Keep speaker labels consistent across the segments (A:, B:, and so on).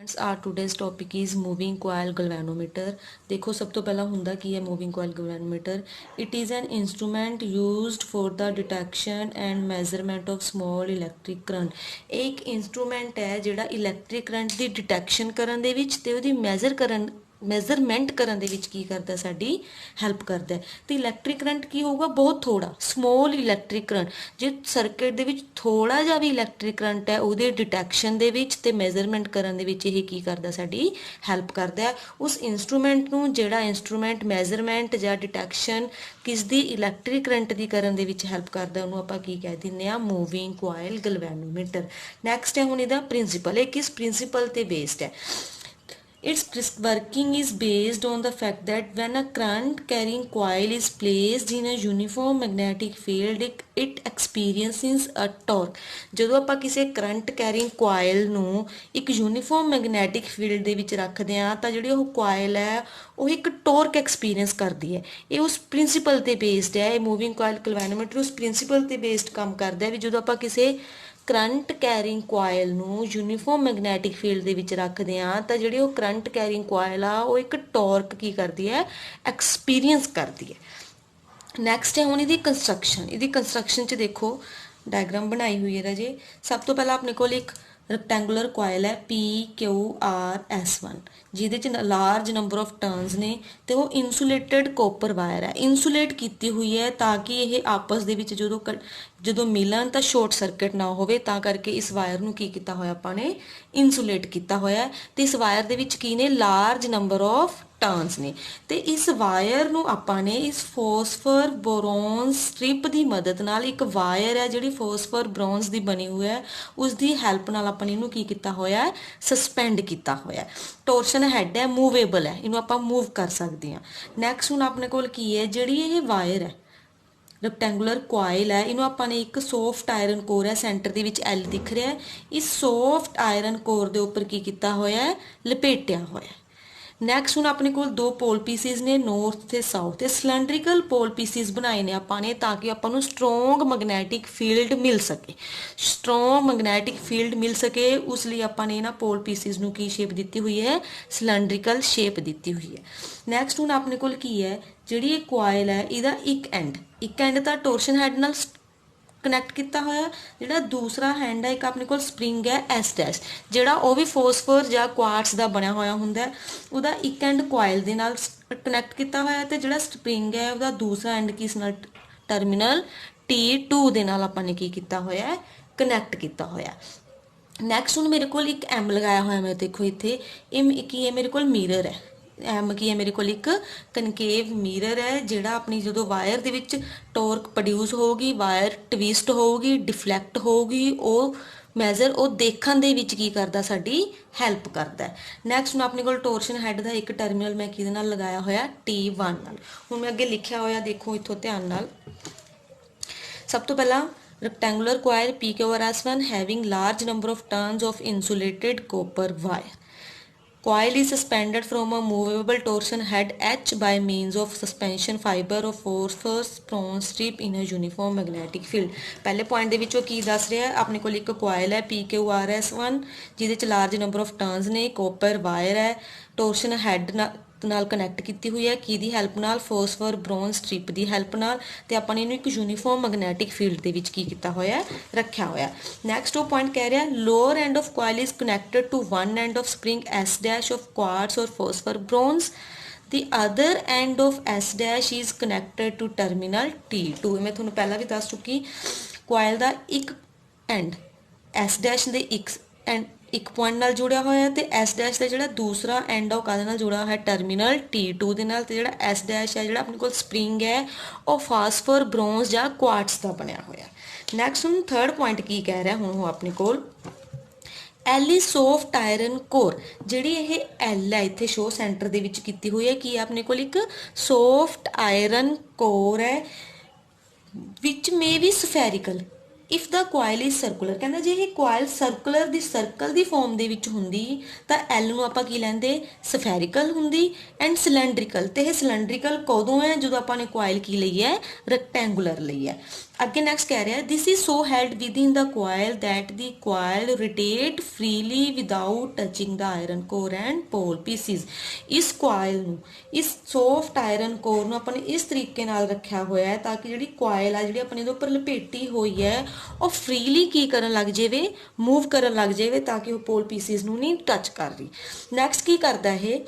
A: students, our today's topic is moving coil galvanometer. देखो सब तो पहला हुंदा की है moving coil galvanometer. It is an instrument used for the detection and measurement of small electric current. एक instrument है ਜਿਹੜਾ electric current ਦੀ detection ਕਰਨ ਦੇ ਵਿੱਚ ਤੇ ਉਹਦੀ ਮੈਜ਼ਰਮੈਂਟ ਕਰਨ ਦੇ ਵਿੱਚ ਕੀ ਕਰਦਾ ਸਾਡੀ ਹੈਲਪ ਕਰਦਾ ਹੈ। ਤੇ ਇਲੈਕਟ੍ਰਿਕ ਕਰੰਟ ਕੀ ਹੋਊਗਾ ਬਹੁਤ ਥੋੜਾ ਸਮੋਲ ਇਲੈਕਟ੍ਰਿਕ ਕਰੰਟ ਜੇ ਸਰਕਟ ਦੇ ਵਿੱਚ ਥੋੜਾ ਜਿਹਾ ਵੀ ਇਲੈਕਟ੍ਰਿਕ ਕਰੰਟ ਹੈ ਉਹਦੇ ਡਿਟੈਕਸ਼ਨ ਦੇ ਵਿੱਚ ਤੇ ਮੈਜ਼ਰਮੈਂਟ ਕਰਨ ਦੇ ਵਿੱਚ ਇਹ ਕੀ ਕਰਦਾ ਸਾਡੀ ਹੈਲਪ ਕਰਦਾ ਹੈ। ਉਸ ਇਨਸਟਰੂਮੈਂਟ ਨੂੰ ਜਿਹੜਾ ਇਨਸਟਰੂਮੈਂਟ ਮੈਜ਼ਰਮੈਂਟ ਜਾਂ ਡਿਟੈਕਸ਼ਨ ਕਿਸ ਦੀ ਇਲੈਕਟ੍ਰਿਕ ਕਰੰਟ ਦੀ ਕਰਨ ਦੇ ਵਿੱਚ ਹੈਲਪ ਕਰਦਾ ਉਹਨੂੰ ਆਪਾਂ ਕੀ ਕਹਿ ਦਿੰਦੇ ਆ ਮੂਵਿੰਗ ਕੋਇਲ ਗਲਵੈਨੋਮੀਟਰ। ਨੈਕਸਟ ਹੈ ਹੁਣ ਇਹਦਾ ਪ੍ਰਿੰਸੀਪਲ, ਇਹ ਕਿਸ ਪ੍ਰਿੰਸੀਪਲ ਤੇ ਬੇਸਡ ਹੈ। Its working is based on the fact that when a current carrying coil is placed in a uniform magnetic field, it experiences a torque. ਜਦੋਂ ਆਪਾਂ ਕਿਸੇ ਕਰੰਟ ਕੈਰਿੰਗ ਕੋਇਲ ਨੂੰ ਇੱਕ ਯੂਨੀਫਾਰਮ ਮੈਗਨੈਟਿਕ ਫੀਲਡ ਦੇ ਵਿੱਚ ਰੱਖਦੇ ਆ ਤਾਂ ਜਿਹੜੀ ਉਹ ਕੋਇਲ ਹੈ ਉਹ ਇੱਕ ਟੋਰਕ ਐਕਸਪੀਰੀਅੰਸ ਕਰਦੀ ਹੈ। ਇਹ ਉਸ ਪ੍ਰਿੰਸੀਪਲ ਤੇ ਬੇਸਡ ਹੈ। ਇਹ ਮੂਵਿੰਗ ਕੋਇਲ ਗਲਵੈਨੋਮੀਟਰ ਉਸ ਪ੍ਰਿੰਸੀਪਲ ਤੇ ਬੇਸਡ ਕੰਮ ਕਰਦਾ ਹੈ ਵੀ ਜਦੋਂ ਆਪਾਂ ਕਿਸੇ ਕਰੰਟ ਕੈਰਿੰਗ ਕੋਇਲ ਨੂੰ ਯੂਨੀਫਾਰਮ ਮੈਗਨੈਟਿਕ ਫੀਲਡ ਦੇ ਵਿੱਚ ਰੱਖਦੇ ਆ ਤਾਂ ਜਿਹੜੀ ਉਹ ਕਰੰਟ ਕੈਰਿੰਗ ਕੋਇਲ ਆ ਉਹ ਇੱਕ ਟੋਰਕ ਕੀ ਕਰਦੀ ਹੈ ਐਕਸਪੀਰੀਅੰਸ ਕਰਦੀ ਹੈ। ਨੈਕਸਟ ਹੈ ਹੁਣ ਇਹਦੀ ਕੰਸਟਰਕਸ਼ਨ। ਇਹਦੀ ਕੰਸਟਰਕਸ਼ਨ 'ਚ ਦੇਖੋ ਡਾਇਗਰਾਮ ਬਣਾਈ ਹੋਈ ਹੈ ਰਾਜੇ। ਸਭ ਤੋਂ ਪਹਿਲਾਂ ਆਪਣੇ ਕੋਲ ਇੱਕ ਰੈਕਟੈਂਗੂਲਰ ਕੋਇਲ ਹੈ PQRS1 ਜਿਹਦੇ 'ਚ ਲਾਰਜ ਨੰਬਰ ਆਫ ਟਰਨਸ ਨੇ ਤੇ ਉਹ ਇਨਸੂਲੇਟਡ ਕੋਪਰ ਵਾਇਰ ਹੈ। ਇਨਸੂਲੇਟ ਕੀਤੀ ਹੋਈ ਹੈ ਤਾਂ ਕਿ ਇਹ ਆਪਸ ਦੇ ਵਿੱਚ ਜਦੋਂ ਮਿਲਣ ਤਾਂ ਸ਼ਾਰਟ ਸਰਕਟ ਨਾ ਹੋਵੇ, ਤਾਂ ਕਰਕੇ ਇਸ ਵਾਇਰ ਨੂੰ ਕੀ ਕੀਤਾ ਹੋਇਆ ਆਪਾਂ ਨੇ ਇਨਸੂਲੇਟ ਕੀਤਾ ਹੋਇਆ। ਤੇ ਇਸ ਵਾਇਰ ਦੇ ਵਿੱਚ ਕੀ ਨੇ ਲਾਰਜ ਨੰਬਰ ਆਫ ਟਰਨਸ ਨੇ ਤੇ ਇਸ ਵਾਇਰ ਨੂੰ ਆਪਾਂ ਨੇ ਇਸ ਫੋਸਫਰ ਬੋਰੋਨ ਸਟ੍ਰਿਪ ਦੀ ਮਦਦ ਨਾਲ ਇੱਕ ਵਾਇਰ ਹੈ ਜਿਹੜੀ ਫੋਸਫਰ ਬ੍ਰੌਂਜ਼ ਦੀ ਬਣੀ ਹੋਈ ਹੈ ਉਸ ਦੀ ਹੈਲਪ ਨਾਲ ਆਪਾਂ ਨੇ ਇਹਨੂੰ ਕੀ ਕੀਤਾ ਹੋਇਆ ਹੈ ਸਸਪੈਂਡ ਕੀਤਾ ਹੋਇਆ। ਟੋਰਸ਼ਨ ਹੈਡ ਹੈ, ਮੂਵੇਬਲ ਹੈ, ਇਹਨੂੰ ਆਪਾਂ ਮੂਵ ਕਰ ਸਕਦੇ ਹਾਂ। ਨੈਕਸਟ ਹੁਣ ਆਪਣੇ ਕੋਲ ਕੀ ਹੈ ਜਿਹੜੀ ਇਹ ਵਾਇਰ ਹੈ ਰੈਕਟੈਂਗੂਲਰ ਕੋਇਲ ਹੈ ਇਹਨੂੰ ਆਪਾਂ ਨੇ ਇੱਕ ਸੌਫਟ ਆਇਰਨ ਕੋਰ ਹੈ ਸੈਂਟਰ ਦੇ ਵਿੱਚ L ਦਿਖ ਰਿਹਾ ਹੈ। ਇਸ ਸੌਫਟ ਆਇਰਨ ਕੋਰ ਦੇ ਉੱਪਰ ਕੀ ਕੀਤਾ ਹੋਇਆ ਹੈ ਲਪੇਟਿਆ ਹੋਇਆ। ਨੈਕਸਟ ਹੁਣ ਆਪਣੇ ਕੋਲ ਦੋ ਪੋਲ ਪੀਸਿਸ ਨੇ ਨੌਰਥ ਤੇ ਸਾਊਥ ਤੇ ਸਿਲੰਡਰੀਕਲ ਪੋਲ ਪੀਸਿਸ ਬਣਾਏ ਨੇ ਆਪਾਂ ਨੇ ਤਾਂ ਕਿ ਆਪਾਂ ਨੂੰ ਸਟਰੋਂਗ ਮੈਗਨੈਟਿਕ ਫੀਲਡ ਮਿਲ ਸਕੇ। ਸਟਰੋਂਗ ਮੈਗਨੈਟਿਕ ਫੀਲਡ ਮਿਲ ਸਕੇ ਉਸ ਲਈ ਆਪਾਂ ਨੇ ਇਹਨਾਂ ਪੋਲ ਪੀਸਿਸ ਨੂੰ ਕੀ ਸ਼ੇਪ ਦਿੱਤੀ ਹੋਈ ਹੈ ਸਿਲੰਡਰੀਕਲ ਸ਼ੇਪ ਦਿੱਤੀ ਹੋਈ ਹੈ। ਨੈਕਸਟ ਹੁਣ ਆਪਣੇ ਕੋਲ ਕੀ ਹੈ ਜਿਹੜੀ ਇਹ ਕੋਇਲ ਹੈ ਇਹਦਾ ਇੱਕ ਐਂਡ ਤਾਂ ਟੋਰਸ਼ਨ ਹੈਡ ਨਾਲ ਕਨੈਕਟ ਕੀਤਾ ਹੋਇਆ, ਜਿਹੜਾ ਦੂਸਰਾ ਹੈਂਡ ਹੈ ਇੱਕ ਆਪਣੇ ਕੋਲ ਸਪਰਿੰਗ ਹੈ S' ਜਿਹੜਾ ਉਹ ਵੀ ਫੋਸਫਰ ਜਾਂ ਕੁਆਰਟਸ ਦਾ ਬਣਿਆ ਹੋਇਆ ਹੁੰਦਾ ਉਹਦਾ ਇੱਕ ਐਂਡ ਕੋਇਲ ਦੇ ਨਾਲ ਕਨੈਕਟ ਕੀਤਾ ਹੋਇਆ ਤੇ ਜਿਹੜਾ ਸਪਰਿੰਗ ਹੈ ਉਹਦਾ ਦੂਸਰਾ ਐਂਡ ਕਿਸ ਨਾਲ ਟਰਮੀਨਲ T2 ਦੇ ਨਾਲ ਆਪਾਂ ਨੇ ਕੀ ਕੀਤਾ ਹੋਇਆ ਕਨੈਕਟ ਕੀਤਾ ਹੋਇਆ। ਨੈਕਸਟ ਹੁਣ ਮੇਰੇ ਕੋਲ ਇੱਕ M ਲਗਾਇਆ ਹੋਇਆ ਮੈਂ ਦੇਖੋ ਇੱਥੇ ਇਹ ਕੀ ਹੈ ਮੇਰੇ ਕੋਲ ਮਿਰਰ ਹੈ। ਐਮ ਕੀ ਹੈ ਮੇਰੇ ਕੋਲ ਇੱਕ ਕਨਕੇਵ ਮਿਰਰ ਹੈ ਜਿਹੜਾ ਆਪਣੀ ਜਦੋਂ ਵਾਇਰ ਦੇ ਵਿੱਚ ਟੋਰਕ ਪ੍ਰੋਡਿਊਸ ਹੋਊਗੀ ਵਾਇਰ ਟਵਿਸਟ ਹੋਊਗੀ ਡਿਫਲੈਕਟ ਹੋਊਗੀ ਉਹ ਮੈਜ਼ਰ ਉਹ ਦੇਖਣ ਦੇ ਵਿੱਚ ਕੀ ਕਰਦਾ ਸਾਡੀ ਹੈਲਪ ਕਰਦਾ ਹੈ। ਨੈਕਸਟ ਹੁਣ ਆਪਣੇ ਕੋਲ ਟੋਰਸ਼ਨ ਹੈਡ ਦਾ ਇੱਕ ਟਰਮੀਨਲ ਮੈਂ ਕਿਹਦੇ ਨਾਲ ਲਗਾਇਆ ਹੋਇਆ T1 ਨਾਲ। ਹੁਣ ਮੈਂ ਅੱਗੇ ਲਿਖਿਆ ਹੋਇਆ ਦੇਖੋ ਇੱਥੋਂ ਧਿਆਨ ਨਾਲ। ਸਭ ਤੋਂ ਪਹਿਲਾਂ rectangular coil PQRS1 having large number of turns of insulated copper wire. Coil is suspended from a movable torsion head H by means of suspension fiber of phosphorus bronze strip in a uniform magnetic field. ਪਹਿਲੇ point ਦੇ ਵਿੱਚ ਉਹ ਕੀ ਦੱਸ ਰਿਹਾ ਆਪਣੇ ਕੋਲ ਇੱਕ ਕੋਇਲ ਹੈ PQRS1 ਜਿਹਦੇ ਚ ਲਾਰਜ ਨੰਬਰ ਆਫ ਟਰਨਸ ਨੇ ਕੋਪਰ ਵਾਇਰ ਹੈ ਟੋਰਸ਼ਨ ਹੈਡ ਨਾਲ ਕਨੈਕਟ ਕੀਤੀ ਹੋਈ ਹੈ ਕਿਹਦੀ ਹੈਲਪ ਨਾਲ ਫੋਸਫਰ ਬ੍ਰੌਂਜ਼ ਸਟ੍ਰਿਪ ਦੀ ਹੈਲਪ ਨਾਲ ਤੇ ਆਪਾਂ ਨੇ ਇਹਨੂੰ ਇੱਕ ਯੂਨੀਫਾਰਮ ਮੈਗਨੈਟਿਕ ਫੀਲਡ ਦੇ ਵਿੱਚ ਕੀ ਕੀਤਾ ਹੋਇਆ ਰੱਖਿਆ ਹੋਇਆ। ਨੈਕਸਟ ਉਹ ਪੁਆਇੰਟ ਕਹਿ ਰਿਹਾ lower end of coil is connected to one end of spring S' of quartz or phosphor bronze. The other end of S' is connected to terminal T2. मैं ਤੁਹਾਨੂੰ ਪਹਿਲਾਂ ਵੀ ਦੱਸ ਚੁੱਕੀ ਕੋਇਲ ਦਾ ਇੱਕ ਐਂਡ S' ਦੇ ਇੱਕ ਪੁਆਇੰਟ ਨਾਲ ਜੁੜਿਆ ਹੋਇਆ ਤੇ S' ਦਾ ਜਿਹੜਾ ਦੂਸਰਾ ਐਂਡ ਆ ਉਹ ਕਾਹਦੇ ਨਾਲ ਜੁੜਿਆ ਹੋਇਆ ਟਰਮੀਨਲ T2 ਦੇ ਨਾਲ ਤੇ ਜਿਹੜਾ S' ਹੈ ਜਿਹੜਾ ਆਪਣੇ ਕੋਲ ਸਪਰਿੰਗ ਹੈ ਉਹ ਫਾਸਫਰ ਬ੍ਰੌਂਜ਼ ਜਾਂ ਕੁਆਰਟਸ ਦਾ ਬਣਿਆ ਹੋਇਆ। ਨੈਕਸਟ ਹੁਣ ਥਰਡ ਪੁਆਇੰਟ ਕੀ ਕਹਿ ਰਿਹਾ ਹੁਣ ਉਹ ਆਪਣੇ ਕੋਲ L is soft iron core ਜਿਹੜੀ ਇਹ L ਹੈ ਇੱਥੇ ਸ਼ੋ ਸੈਂਟਰ ਦੇ ਵਿੱਚ ਕੀਤੀ ਹੋਈ ਹੈ ਕਿ ਆਪਣੇ ਕੋਲ ਇੱਕ soft iron core ਹੈ which may be spherical if the coil is circular। ਕਹਿੰਦਾ ਜੇ ਇਹ ਕੋਇਲ ਸਰਕਲ ਦੀ ਫਾਰਮ ਦੇ ਵਿੱਚ ਹੁੰਦੀ ਤਾਂ L ਨੂੰ ਆਪਾਂ ਕੀ ਲੈਂਦੇ ਸਫੈਰੀਕਲ ਹੁੰਦੀ ਐਂਡ ਸਿਲੰਡਰੀਕਲ ਤੇ ਇਹ ਸਿਲੰਡਰੀਕਲ ਕਦੋਂ ਹੈ ਜਦੋਂ ਆਪਾਂ ਨੇ ਕੋਇਲ ਕੀ ਲਈ ਹੈ ਰੈਕਟੈਂਗੂਲਰ ਲਈ ਹੈ। ਅੱਗੇ ਨੈਕਸਟ ਕਹਿ ਰਿਹਾ this is so held with in the coil that the coil rotate freely without touching the iron core and pole pieces। ਇਸ ਕੋਇਲ ਨੂੰ, ਇਸ ਸੌਫਟ ਆਇਰਨ ਕੋਰ ਨੂੰ ਆਪਾਂ ਨੇ ਇਸ ਤਰੀਕੇ ਨਾਲ ਰੱਖਿਆ ਹੋਇਆ ਹੈ ਤਾਂ ਕਿ ਜਿਹੜੀ ਕੋਇਲ ਆ ਜਿਹੜੀ ਆਪਣੇ ਦੇ ਉੱਪਰ ਲਪੇਟੀ ਹੋਈ ਹੈ ਉਹ ਫ੍ਰੀਲੀ ਕੀ ਕਰਨ ਲੱਗ ਜਾਵੇ, ਮੂਵ ਕਰਨ ਲੱਗ ਜਾਵੇ ਤਾਂ ਕਿ ਉਹ ਪੋਲ ਪੀਸਿਸ ਨੂੰ ਨਹੀਂ ਟੱਚ ਕਰ ਰਹੀ। ਨੈਕਸਟ ਕੀ ਕਰਦਾ ਇਹ,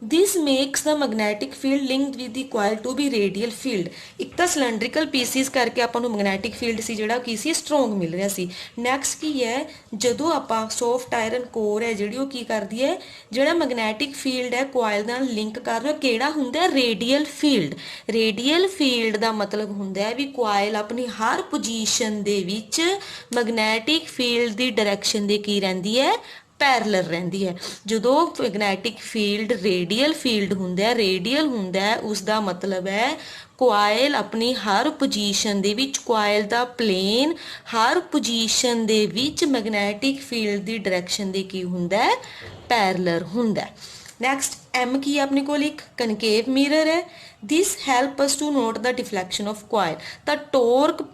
A: this makes the magnetic field linked with the coil to be radial field। ਇੱਕ ਤਾਂ ਸਿਲੰਡਰੀਕਲ ਪੀਸਿਸ ਕਰਕੇ ਆਪਾਂ ਨੂੰ ਮੈਗਨੈਟਿਕ ਫੀਲਡ ਸੀ ਜਿਹੜਾ ਕੀ ਸੀ ਸਟਰੋਂਗ ਮਿਲ ਰਿਹਾ ਸੀ। ਨੈਕਸਟ ਕੀ ਹੈ, ਜਦੋਂ ਆਪਾਂ ਸੌਫਟ ਆਇਰਨ ਕੋਰ ਹੈ ਜਿਹੜੀ ਉਹ ਕੀ ਕਰਦੀ ਹੈ, ਜਿਹੜਾ ਮੈਗਨੈਟਿਕ ਫੀਲਡ ਹੈ ਕੋਇਲ ਨਾਲ ਲਿੰਕ ਕਰ ਰਿਹਾ ਕਿਹੜਾ ਹੁੰਦਾ ਹੈ, ਰੇਡੀਅਲ ਫੀਲਡ। ਰੇਡੀਅਲ ਫੀਲਡ ਦਾ ਮਤਲਬ ਹੁੰਦਾ ਹੈ ਵੀ ਕੋਇਲ ਆਪਣੀ ਹਰ ਪੋਜੀਸ਼ਨ ਦੇ ਵਿੱਚ ਮੈਗਨੈਟਿਕ ਫੀਲਡ ਦੀ ਡਾਇਰੈਕਸ਼ਨ ਦੇ ਕੀ ਰਹਿੰਦੀ ਹੈ, ਪੈਰਲਲ ਰਹਿੰਦੀ ਹੈ। ਜਦੋਂ ਮੈਗਨੈਟਿਕ ਫੀਲਡ ਰੇਡੀਅਲ ਫੀਲਡ ਹੁੰਦਾ ਹੈ, ਰੇਡੀਅਲ ਹੁੰਦਾ ਹੈ, ਉਸ ਦਾ ਮਤਲਬ ਹੈ ਕੋਇਲ ਆਪਣੀ ਹਰ ਪੋਜੀਸ਼ਨ ਦੇ ਵਿੱਚ, ਕੋਇਲ ਦਾ ਪਲੇਨ ਹਰ ਪੋਜੀਸ਼ਨ ਦੇ ਵਿੱਚ ਮੈਗਨੈਟਿਕ ਫੀਲਡ ਦੀ ਡਾਇਰੈਕਸ਼ਨ ਦੇ ਕੀ ਹੁੰਦਾ ਹੈ, ਪੈਰਲਲ ਹੁੰਦਾ ਹੈ। ਨੈਕਸਟ ਐਮ ਕੀ ਹੈ ਆਪਣੇ ਕੋਲ, ਇੱਕ ਕਨਕੇਵ ਮਿਰਰ ਹੈ। This help us to note the deflection of coil. ਤਾਂ ਟੋਰਕ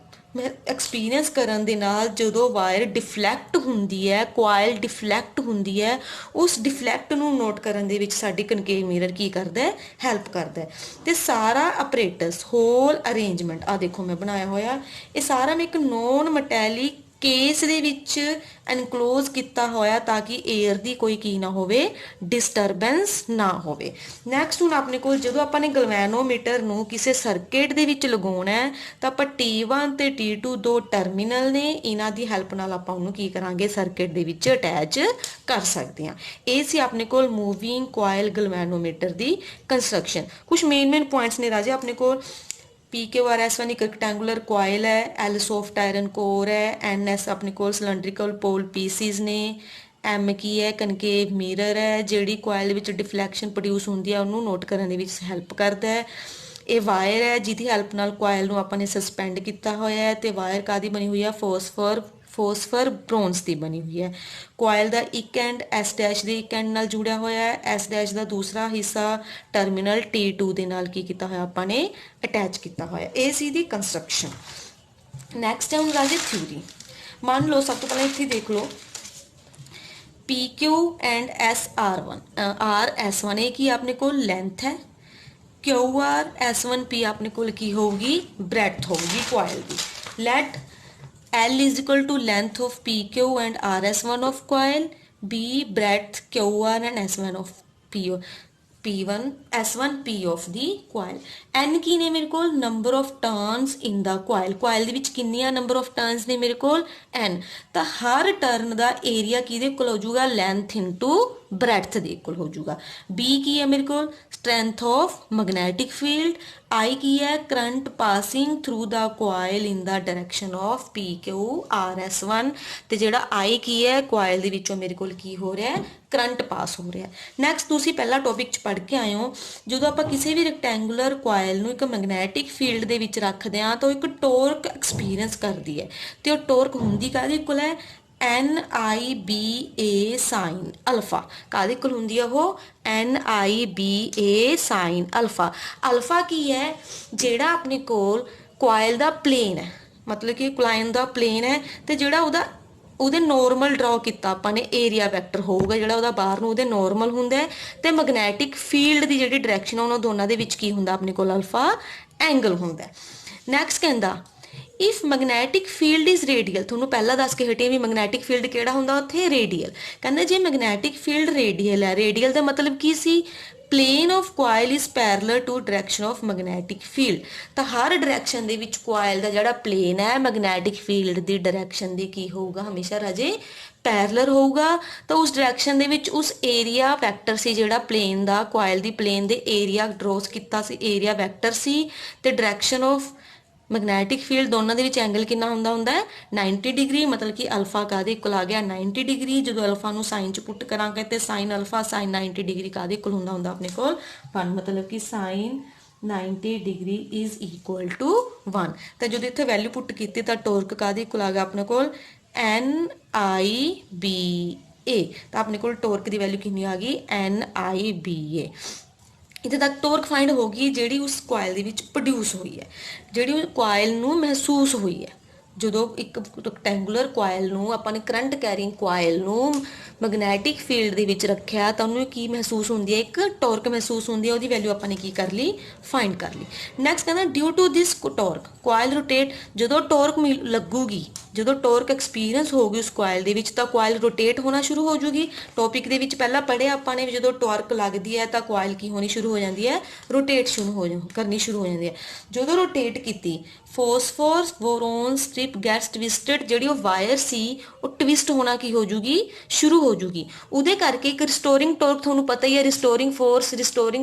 A: ਐਕਸਪੀਰੀਅੰਸ ਕਰਨ ਦੇ ਨਾਲ ਜਦੋਂ ਵਾਇਰ ਡਿਫਲੈਕਟ ਹੁੰਦੀ ਹੈ, ਕੋਇਲ ਡਿਫਲੈਕਟ ਹੁੰਦੀ ਹੈ, ਉਸ ਡਿਫਲੈਕਟ ਨੂੰ ਨੋਟ ਕਰਨ ਦੇ ਵਿੱਚ ਸਾਡੀ ਕਨਕੇਵ ਮਿਰਰ ਕੀ ਕਰਦਾ ਹੈ, ਹੈਲਪ ਕਰਦਾ ਹੈ। ਤੇ ਸਾਰਾ ਆਪਰੇਟਸ, ਹੋਲ ਅਰੇਂਜਮੈਂਟ ਆ ਦੇਖੋ ਮੈਂ ਬਣਾਇਆ ਹੋਇਆ, ਇਹ ਸਾਰਾ ਮੈਂ ਇੱਕ ਨੋਨ ਮੈਟੈਲਿਕ ਕੇਸ ਦੇ ਵਿੱਚ ਐਨਕਲੋਜ਼ ਕੀਤਾ ਹੋਇਆ ਤਾਂ ਕਿ 에ਅਰ ਦੀ ਕੋਈ ਕੀ ਨਾ ਹੋਵੇ, ਡਿਸਟਰਬੈਂਸ ਨਾ ਹੋਵੇ। ਨੈਕਸਟ ਹੁਣ ਆਪਣੇ ਕੋਲ ਜਦੋਂ ਆਪਾਂ ਨੇ ਗਲਵੈਨੋਮੀਟਰ ਨੂੰ ਕਿਸੇ ਸਰਕਟ ਦੇ ਵਿੱਚ ਲਗਾਉਣਾ ਹੈ ਤਾਂ ਆਪਾਂ T1 ਤੇ T2 ਦੋ ਟਰਮੀਨਲ ਨੇ, ਇਹਨਾਂ ਦੀ ਹੈਲਪ ਨਾਲ ਆਪਾਂ ਉਹਨੂੰ ਕੀ ਕਰਾਂਗੇ, ਸਰਕਟ ਦੇ ਵਿੱਚ ਅਟੈਚ ਕਰ ਸਕਦੇ ਹਾਂ। ਇਹ ਸੀ ਆਪਣੇ ਕੋਲ ਮੂਵਿੰਗ ਕੋਇਲ ਗਲਵੈਨੋਮੀਟਰ ਦੀ ਕੰਸਟਰਕਸ਼ਨ। ਕੁਝ ਮੇਨ ਪੁਆਇੰਟਸ ਨੇ ਰਾਜੇ ਆਪਣੇ ਕੋਲ, PQRS1 ਇੱਕ ਰੈਕਟੈਂਗੂਲਰ ਕੋਇਲ ਹੈ, L ਸੌਫਟ ਆਇਰਨ ਕੋਰ ਹੈ, NS ਆਪਣੇ ਕੋਲ ਸਿਲੰਡਰੀਕਲ ਪੋਲ ਪੀਸਿਸ ਨੇ, M ਕੀ ਹੈ, ਕਨਕੇਵ ਮਿਰਰ ਹੈ ਜਿਹੜੀ ਕੋਇਲ ਵਿੱਚ ਡਿਫਲੈਕਸ਼ਨ ਪ੍ਰੋਡਿਊਸ ਹੁੰਦੀ ਹੈ ਉਹਨੂੰ ਨੋਟ ਕਰਨ ਦੇ ਵਿੱਚ ਹੈਲਪ ਕਰਦਾ ਹੈ। ਇਹ ਵਾਇਰ ਹੈ ਜਿਹਦੀ ਹੈਲਪ ਨਾਲ ਕੋਇਲ ਨੂੰ ਆਪਾਂ ਨੇ ਸਸਪੈਂਡ ਕੀਤਾ ਹੋਇਆ ਹੈ ਤੇ ਵਾਇਰ ਕਾਦੀ ਬਣੀ ਹੋਈ ਹੈ, ਫੋਸਫਰ ਬ੍ਰੋਂਜ਼ ਦੀ ਬਣੀ ਹੋਈ ਹੈ। ਕੋਇਲ ਦਾ ਇੱਕ ਐਂਡ S ਡੈਸ਼ ਦੇ ਇੱਕ ਐਂਡ ਨਾਲ ਜੁੜਿਆ ਹੋਇਆ ਹੈ, S ਡੈਸ਼ ਦਾ ਦੂਸਰਾ ਹਿੱਸਾ ਟਰਮੀਨਲ T2 ਦੇ ਨਾਲ ਕੀ ਕੀਤਾ ਹੋਇਆ ਆਪਾਂ ਨੇ, ਅਟੈਚ ਕੀਤਾ ਹੋਇਆ। ਇਹ ਸੀ ਦੀ ਕੰਸਟਰਕਸ਼ਨ। ਨੈਕਸਟ ਹੈ ਹੁਣ ਰਾਜੇ ਥਿਊਰੀ। ਮੰਨ ਲਓ ਸਭ ਤੋਂ ਪਹਿਲਾਂ ਇੱਥੇ ਦੇਖ ਲਓ PQ ਐਂਡ RS1 ਇਹ ਕੀ ਆਪਣੇ ਕੋਲ ਲੈਂਥ ਹੈ, QR S1P ਆਪਣੇ ਕੋਲ ਕੀ ਹੋਊਗੀ, ਬ੍ਰੈਡਥ ਹੋਊਗੀ ਕੋਇਲ ਦੀ। Let L is equal to length of PQ and RS1 of coil, B breadth QR and S1 of P1 S1P of the coil। N ਕੀ ਨੇ ਮੇਰੇ ਕੋਲ, number of turns in the coil। coil ਦੇ ਵਿੱਚ ਕਿੰਨੀਆਂ number of turns ਨੇ ਮੇਰੇ ਕੋਲ, N। ਤਾਂ ਹਰ ਟਰਨ ਦਾ ਏਰੀਆ ਕਿਹਦੇ ਕੋਲ ਹੋ ਜਾਊਗਾ, length into breadth ਦੇ ਇਕੁਅਲ ਹੋ ਜਾਊਗਾ। B ਕੀ ਹੈ ਮੇਰੇ ਕੋਲ, strength of magnetic field। I ਕੀ ਹੈ, current passing through the coil in the direction of PQRS1। ਤੇ ਜਿਹੜਾ I ਕੀ ਹੈ, coil ਦੇ ਵਿੱਚੋਂ ਮੇਰੇ ਕੋਲ ਕੀ ਹੋ ਰਿਹਾ ਹੈ, ਕਰੰਟ ਪਾਸ ਹੋ ਰਿਹਾ। ਨੈਕਸਟ ਤੁਸੀਂ ਪਹਿਲਾ ਟੌਪਿਕ 'ਚ ਪੜ੍ਹ ਕੇ ਆਏ ਹੋ, ਜਦੋਂ ਆਪਾਂ ਕਿਸੇ ਵੀ ਰੈਕਟੈਂਗੂਲਰ ਕੋਇਲ ਨੂੰ ਇੱਕ ਮੈਗਨੈਟਿਕ ਫੀਲਡ ਦੇ ਵਿੱਚ ਰੱਖਦੇ ਹਾਂ ਤਾਂ ਉਹ ਇੱਕ ਟੋਰਕ ਐਕਸਪੀਰੀਅੰਸ ਕਰਦੀ ਹੈ ਤੇ ਉਹ ਟੋਰਕ ਹੁੰਦੀ ਕਾਹਦੇ ਕੋਲ ਹੈ, NIBA ਸਾਈਨ ਅਲਫਾ। ਕਾਹਦੇ ਕੋਲ ਹੁੰਦੀ ਹੈ ਉਹ, NIBA ਸਾਈਨ ਅਲਫਾ। ਅਲਫਾ ਕੀ ਹੈ, ਜਿਹੜਾ ਆਪਣੇ ਕੋਲ ਕੋਇਲ ਦਾ ਪਲੇਨ ਹੈ, ਮਤਲਬ ਕਿ ਕੋਇਲ ਦਾ ਪਲੇਨ ਹੈ ਤੇ ਜਿਹੜਾ ਉਹਦੇ ਨੋਰਮਲ ਡਰਾ ਕੀਤਾ ਆਪਾਂ ਨੇ ਏਰੀਆ ਵੈਕਟਰ ਹੋਊਗਾ ਜਿਹੜਾ ਉਹਦਾ ਬਾਹਰ ਨੂੰ ਉਹਦੇ ਨੋਰਮਲ ਹੁੰਦਾ ਹੈ ਤੇ ਮੈਗਨੈਟਿਕ ਫੀਲਡ ਦੀ ਜਿਹੜੀ ਡਾਇਰੈਕਸ਼ਨ ਉਹਨਾਂ ਦੋਨਾਂ ਦੇ ਵਿੱਚ ਕੀ ਹੁੰਦਾ ਆਪਣੇ ਕੋਲ, ਅਲਫਾ ਐਂਗਲ ਹੁੰਦਾ। ਨੈਕਸਟ ਕਹਿੰਦਾ if magnetic field is radial, ਤੁਹਾਨੂੰ ਪਹਿਲਾਂ ਦੱਸ ਕੇ ਹਟੇ ਵੀ ਮੈਗਨੈਟਿਕ ਫੀਲਡ ਕਿਹੜਾ ਹੁੰਦਾ ਉੱਥੇ, ਰੇਡੀਅਲ। ਕਹਿੰਦਾ ਜੇ ਮੈਗਨੈਟਿਕ ਫੀਲਡ ਰੇਡੀਅਲ ਹੈ, ਰੇਡੀਅਲ ਦਾ ਮਤਲਬ ਕੀ ਸੀ, plane of coil is parallel to direction of magnetic field। ਤਾਂ ਹਰ ਡਾਇਰੈਕਸ਼ਨ ਦੇ ਵਿੱਚ ਕੋਇਲ ਦਾ ਜਿਹੜਾ ਪਲੇਨ ਹੈ ਮੈਗਨੈਟਿਕ ਫੀਲਡ ਦੀ ਡਾਇਰੈਕਸ਼ਨ ਦੀ ਕੀ ਹੋਊਗਾ, ਹਮੇਸ਼ਾ ਰਾਜੇ ਪੈਰਲਲ ਹੋਊਗਾ। ਤਾਂ ਉਸ ਡਾਇਰੈਕਸ਼ਨ ਦੇ ਵਿੱਚ ਉਸ ਏਰੀਆ ਵੈਕਟਰ ਸੀ ਜਿਹੜਾ ਪਲੇਨ ਦਾ, ਕੋਇਲ ਦੀ ਪਲੇਨ ਦੇ ਏਰੀਆ ਡਰੋਸ ਕੀਤਾ ਸੀ, ਏਰੀਆ ਵੈਕਟਰ ਸੀ ਤੇ ਡਾਇਰੈਕਸ਼ਨ ਆਫ ਮੈਗਨੈਟਿਕ ਫੀਲਡ ਦੋਨਾਂ ਦੇ ਵਿੱਚ ਐਂਗਲ ਕਿੰਨਾ ਹੁੰਦਾ ਹੈ, 90 ਡਿਗਰੀ। ਮਤਲਬ ਕਿ ਅਲਫਾ ਕਾਹਦੇ ਇਕੁਅਲ ਆ ਗਿਆ, 90 ਡਿਗਰੀ। ਜਦੋਂ ਅਲਫਾ ਨੂੰ ਸਾਈਨ 'ਚ ਪੁੱਟ ਕਰਾਂਗੇ ਤੇ ਸਾਈਨ ਅਲਫਾ ਸਾਈਨ 90 ਡਿਗਰੀ ਕਾਹਦੇ ਇਕੁਅਲ ਹੁੰਦਾ ਆਪਣੇ ਕੋਲ 1। ਮਤਲਬ ਕਿ sine 90 degree is equal to 1। ਤਾਂ ਜਦੋਂ ਇੱਥੇ ਵੈਲਿਊ ਪੁੱਟ ਕੀਤੀ ਤਾਂ ਟੋਰਕ ਕਾਹਦੇ ਇਕੁਅਲ ਆ ਗਿਆ ਆਪਣੇ ਕੋਲ, NIBA। ਤਾਂ ਆਪਣੇ ਕੋਲ ਟੋਰਕ ਦੀ ਵੈਲਿਊ ਕਿੰਨੀ ਆ ਗਈ, NIBA। ਇੱਥੇ ਤੱਕ ਟੋਰਕ ਫਾਈਂਡ ਹੋ ਗਈ ਜਿਹੜੀ ਉਸ ਕੁਆਇਲ ਦੇ ਵਿੱਚ ਪ੍ਰੋਡਿਊਸ ਹੋਈ ਹੈ, ਜਿਹੜੀ ਉਸ ਕੁਆਇਲ ਨੂੰ ਮਹਿਸੂਸ ਹੋਈ ਹੈ। ਜਦੋਂ ਇੱਕ ਰੈਕਟੈਂਗੂਲਰ ਕੁਆਇਲ ਨੂੰ ਆਪਾਂ ਨੇ ਕਰੰਟ ਕੈਰਿੰਗ ਕੁਆਇਲ ਨੂੰ ਮੈਗਨੈਟਿਕ ਫੀਲਡ ਦੇ ਵਿੱਚ ਰੱਖਿਆ ਤਾਂ ਉਹਨੂੰ ਕੀ ਮਹਿਸੂਸ ਹੁੰਦੀ ਹੈ, ਇੱਕ ਟੋਰਕ ਮਹਿਸੂਸ ਹੁੰਦੀ ਹੈ। ਉਹਦੀ ਵੈਲਿਊ ਆਪਾਂ ਨੇ ਕੀ ਕਰ ਲਈ, ਫਾਈਂਡ ਕਰ ਲਈ। ਨੈਕਸਟ ਕਹਿੰਦਾ due to this torque coil rotate, ਜਦੋਂ ਟੋਰਕ ਲੱਗੂਗੀ, ਜਦੋਂ ਟੋਰਕ ਐਕਸਪੀਰੀਅੰਸ ਹੋਊਗੀ ਉਸ ਕੁਆਇਲ ਦੇ ਵਿੱਚ ਤਾਂ ਕੁਆਇਲ ਰੋਟੇਟ ਹੋਣਾ ਸ਼ੁਰੂ ਹੋ ਜੂਗੀ। ਟੌਪਿਕ ਦੇ ਵਿੱਚ ਪਹਿਲਾਂ ਪੜ੍ਹਿਆ ਆਪਾਂ ਨੇ ਜਦੋਂ ਟੋਰਕ ਲੱਗਦੀ ਹੈ ਤਾਂ ਕੁਆਇਲ ਕੀ ਹੋਣੀ ਸ਼ੁਰੂ ਹੋ ਜਾਂਦੀ ਹੈ, ਰੋਟੇਟ ਕਰਨੀ ਸ਼ੁਰੂ ਹੋ ਜਾਂਦੀ ਹੈ। ਜਦੋਂ ਰੋਟੇਟ ਕੀਤੀ phosphorus boron strip gets twisted, ਜਿਹੜੀ ਉਹ ਵਾਇਰ ਸੀ ਉਹ ਟਵਿਸਟ ਹੋਣਾ ਕੀ ਹੋ ਜੂਗੀ, ਸ਼ੁਰੂ ਹੋ ਜੂਗੀ। ਉਹਦੇ ਕਰਕੇ ਇੱਕ ਰਿਸਟੋਰਿੰਗ ਟੋਰਕ, ਤੁਹਾਨੂੰ ਪਤਾ ਹੀ ਹੈ ਰਿਸਟੋਰਿੰਗ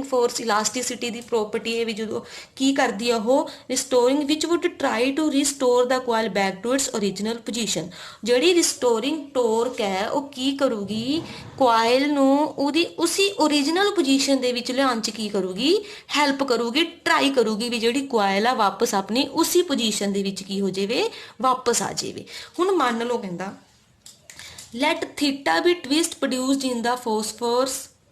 A: ਫੋਰਸ ਇਲਾਸਟਿਸਿਟੀ ਦੀ ਪ੍ਰੋਪਰਟੀ ਹੈ ਵੀ ਜਦੋਂ ਕੀ ਕਰਦੀ ਹੈ ਉਹ restoring which would try to restore the coil back to its original position. ਜਿਹੜੀ ਰਿਸਟੋਰਿੰਗ ਟੋਰਕ ਹੈ ਉਹ ਕੀ ਕਰੂਗੀ, ਕੁਆਇਲ ਨੂੰ ਉਹਦੀ ਉਸੀ ਓਰੀਜਨਲ ਪੋਜੀਸ਼ਨ ਦੇ ਵਿੱਚ ਲਿਆਉਣ 'ਚ ਕੀ ਕਰੂਗੀ, ਹੈਲਪ ਕਰੂਗੀ, ਟਰਾਈ ਕਰੂਗੀ ਵੀ ਜਿਹੜੀ ਕੁਆਇਲ ਆ ਵਾਪਸ ਆਪਣੀ ਉਸੀ ਪੋਜੀਸ਼ਨ ਦੇ ਵਿੱਚ ਕੀ ਹੋ ਜਾਵੇ, ਵਾਪਸ ਆ ਜਾਵੇ। ਹੁਣ ਮੰਨ ਲਓ ਕਹਿੰਦਾ let theta be twist produced in the